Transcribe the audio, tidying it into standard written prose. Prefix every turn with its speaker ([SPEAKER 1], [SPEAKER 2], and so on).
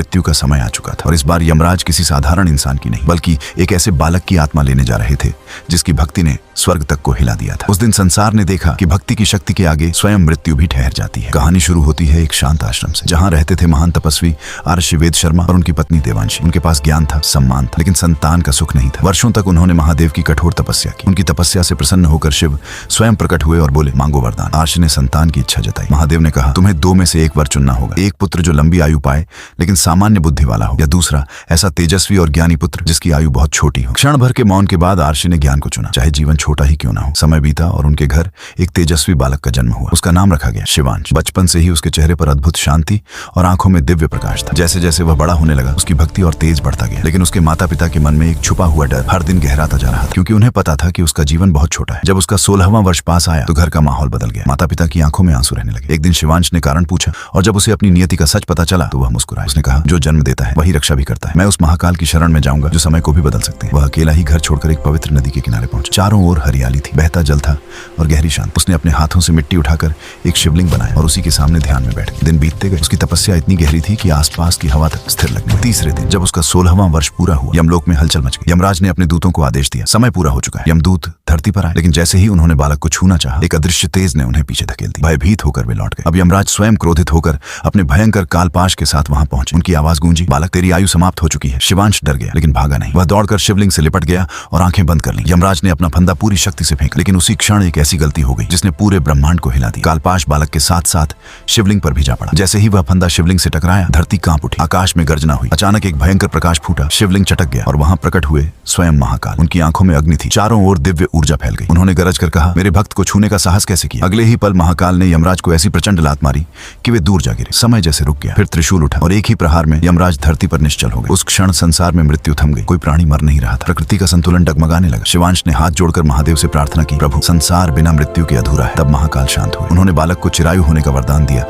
[SPEAKER 1] मृत्यु का समय आ चुका था और इस बार यमराज किसी साधारण इंसान की नहीं बल्कि एक ऐसे बालक की आत्मा लेने जा रहे थे जिसकी भक्ति ने स्वर्ग तक को हिला दिया था। उस दिन संसार ने देखा कि भक्ति की शक्ति के आगे स्वयं मृत्यु भी ठहर जाती है। कहानी शुरू होती है एक शांत आश्रम से, जहाँ रहते थे महान तपस्वी आर्षि वेद शर्मा और उनकी पत्नी देवांशी। उनके पास ज्ञान था, सम्मान था, लेकिन संतान का सुख नहीं था। वर्षों तक उन्होंने महादेव की कठोर तपस्या की। उनकी तपस्या से प्रसन्न होकर शिव स्वयं प्रकट हुए और बोले, मांगो वरदान। आर्षि ने संतान की इच्छा जताई। महादेव ने कहा, तुम्हें दो में से एक वर चुनना होगा, एक पुत्र जो लंबी आयु पाए लेकिन सामान्य बुद्धि वाला हो, या दूसरा ऐसा तेजस्वी और ज्ञानी पुत्र जिसकी आयु बहुत छोटी हो। क्षण भर के मौन के बाद आर्षि ने ज्ञान को चुना, चाहे जीवन छोटा ही क्यों ना हो। समय बीता और उनके घर एक तेजस्वी बालक का जन्म हुआ। उसका नाम रखा गया शिवांश। बचपन से ही उसके चेहरे पर अद्भुत शांति और आंखों में दिव्य प्रकाश था। जैसे जैसे वह बड़ा होने लगा उसकी भक्ति और तेज बढ़ता गया, लेकिन उसके माता पिता के मन में एक छुपा हुआ डर हर दिन गहराता जा रहा था, क्योंकि उन्हें पता था कि उसका जीवन बहुत छोटा है। जब उसका 16वां वर्ष पास आया तो घर का माहौल बदल गया। माता पिता की आंखों में आंसू रहने लगे। एक दिन शिवांश ने कारण पूछा और जब उसे अपनी नियति का सच पता चला तो वह मुस्कुराया। उसने कहा, जो जन्म देता है वही रक्षा भी करता है। मैं उस महाकाल की शरण में जाऊंगा जो समय को भी बदल सकते हैं। वह अकेला ही घर छोड़कर एक पवित्र नदी के किनारे पहुंचा। चारों ओर हरियाली थी, बहता जल था और गहरी शांति। उसने अपने हाथों से मिट्टी उठाकर एक शिवलिंग बनाया और उसी के सामने ध्यान में बैठ गया। दिन बीतते गए। उसकी तपस्या इतनी गहरी थी कि आसपास की हवा तक स्थिर लगने लगी। तीसरे दिन जब उसका 16वां वर्ष पूरा हुआ, यमलोक में हलचल मच गई। यमराज ने अपने दूतों को आदेश दिया, समय पूरा हो चुका है। यमदूत धरती पर आए, लेकिन जैसे ही उन्होंने बालक को छूना चाहा, एक अदृश्य तेज ने उन्हें पीछे धकेल दिया। भयभीत होकर वे लौट गए। अब यमराज स्वयं क्रोधित होकर अपने भयंकर कालपाश के साथ वहां पहुंचे। उनकी आवाज गूंजी, बालक तेरी आयु समाप्त हो चुकी है। शिवांश डर गया लेकिन भागा नहीं। वह दौड़कर शिवलिंग से लिपट गया और आंखें बंद कर ली। यमराज ने अपना फंदा पूरी शक्ति से फेंका, लेकिन उसी क्षण एक ऐसी गलती हो गई जिसने पूरे ब्रह्मांड को हिला दिया। कालपाश बालक के साथ साथ शिवलिंग पर भी जा पड़ा। जैसे ही वह फंदा शिवलिंग से टकराया, धरती कांप उठी, आकाश में गर्जना हुई। अचानक एक भयंकर प्रकाश फूटा, शिवलिंग चटक गया और वहां प्रकट हुए स्वयं महाकाल। उनकी आंखों में अग्नि थी, चारों ओर दिव्य ऊर्जा फैल गई। उन्होंने गरज कर कहा, मेरे भक्त को छूने का साहस कैसे किया। अगले ही पल महाकाल ने यमराज को ऐसी प्रचंड लात मारी कि वे दूर जा गिरे। समय जैसे रुक गया, फिर त्रिशूल उठा और एक ही प्रहार में यमराज धरती पर निश्चल हो गए। उस क्षण संसार में मृत्यु थम गई। कोई प्राणी मर नहीं रहा था। प्रकृति का संतुलन डगमगाने लगा। शिवांश ने हाथ जोड़कर महादेव से प्रार्थना की, प्रभु संसार बिना मृत्यु के अधूरा है। तब महाकाल शांत हुए। उन्होंने बालक को चिरायु होने का वरदान दिया।